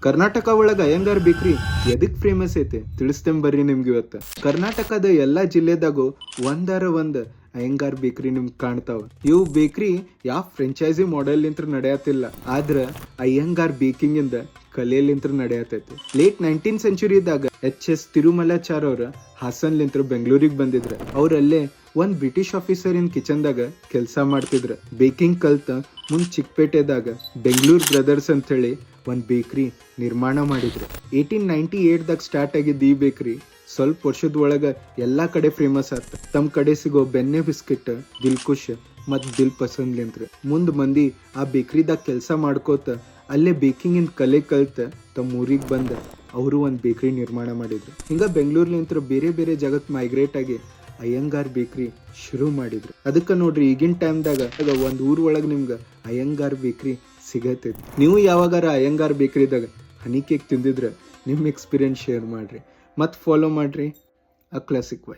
ಕರ್ನಾಟಕ ಒಳಗ ಅಯ್ಯಂಗಾರ್ ಬೇಕ್ರಿ ಎದಕ್ ಫೇಮಸ್ ಐತೆ ತಿಳಿಸ್ತೇನ್ ಬರ್ರಿ ನಿಮ್ಗೆ ಇವತ್ತು. ಕರ್ನಾಟಕದ ಎಲ್ಲಾ ಜಿಲ್ಲೆದಾಗೂ ಒಂದ್ ಅಯ್ಯಂಗಾರ್ ಬೇಕ್ರಿ ನಿಮ್ಗೆ ಕಾಣ್ತಾವ. ಇವು ಬೇಕ್ರಿ ಯಾವ ಫ್ರೆಂಚೈಸಿ ಮಾಡೆಲ್ ನಿಂತ್ರ ನಡೆಯತ್ತಿಲ್ಲ, ಆದ್ರ ಅಯ್ಯಂಗಾರ್ ಬೇಕಿಂಗ್ ಇಂದ ಕಲೆಯಲಿಂತ್ರ ನಡೆಯತೈತಿ. Late 19th ಸೆಂಚುರಿದಾಗ H.S. ತಿರುಮಲಾಚಾರ್ ಅವ್ರ ಹಾಸನ್ ಲಿಂತ್ರ ಬೆಂಗಳೂರಿಗೆ ಬಂದಿದ್ರ. ಅವ್ರಲ್ಲೇ ಒಂದ್ ಬ್ರಿಟಿಷ್ ಆಫೀಸರ್ ಇನ್ ಕಿಚನ್ ದಾಗ ಕೆಲಸ ಮಾಡ್ತಿದ್ರ. ಬೇಕಿಂಗ್ ಕಲ್ತ ಮುಂದ್ ಚಿಕ್ಕಪೇಟೆದಾಗ ಬೆಂಗಳೂರು ಬ್ರದರ್ಸ್ ಅಂತ ಹೇಳಿ ಒಂದ್ ಬೇಕ್ರಿ ನಿರ್ಮಾಣ ಮಾಡಿದ್ರು. 1898 ದಾಗ ಸ್ಟಾರ್ಟ್ ಆಗಿದ್ದ ಈ ಬೇಕ್ರಿ ಸ್ವಲ್ಪ ವರ್ಷದ ಒಳಗ ಎಲ್ಲಾ ಕಡೆ ಫೇಮಸ್ ಆತ. ತಮ್ ಕಡೆ ಸಿಗೋ ಬೆಣ್ಣೆ ಬಿಸ್ಕಿಟ್, ದಿಲ್ಖುಷ್ ಮತ್ ದಿಲ್ ಪಸಂದ್ ಲಿಂತ್ರ ಮುಂದ್ ಮಂದಿ ಆ ಬೇಕ್ರಿದಾಗ ಕೆಲಸ ಮಾಡ್ಕೋತ ಅಲ್ಲೇ ಬೇಕಿಂಗ್ ಇನ್ ಕಲೆ ಕಲ್ತ ತಮ್ಮ ಊರಿಗೆ ಬಂದ ಅವರು ಒಂದ್ ಬೇಕ್ರಿ ನಿರ್ಮಾಣ ಮಾಡಿದ್ರು. ಹಿಂಗ ಬೆಂಗಳೂರ್ಲಿಂತ್ರ ಬೇರೆ ಬೇರೆ ಜಗತ್ ಮೈಗ್ರೇಟ್ ಆಗಿ ಅಯ್ಯಂಗಾರ್ ಬೇಕ್ರಿ ಶುರು ಮಾಡಿದ್ರು. ಅದಕ್ಕ ನೋಡ್ರಿ ಈಗಿನ ಟೈಮ್ದಾಗ ಒಂದ್ ಊರ್ ಒಳಗ ನಿಮ್ಗ ಅಯ್ಯಂಗಾರ್ ಬೇಕ್ರಿ ಸಿಗತೈತಿ. ನೀವು ಯಾವಾಗಾರ ಅಯ್ಯಂಗಾರ್ ಬೇಕ್ರಿದಾಗ ಹನಿ ಕೇಕ್ ತಿಂದಿದ್ರ ನಿಮ್ ಎಕ್ಸ್ಪೀರಿಯನ್ಸ್ ಶೇರ್ ಮಾಡ್ರಿ, ಮತ್ ಫಾಲೋ ಮಾಡ್ರಿ ಅ ಕ್ಲಾಸಿಕ್ ವೈ.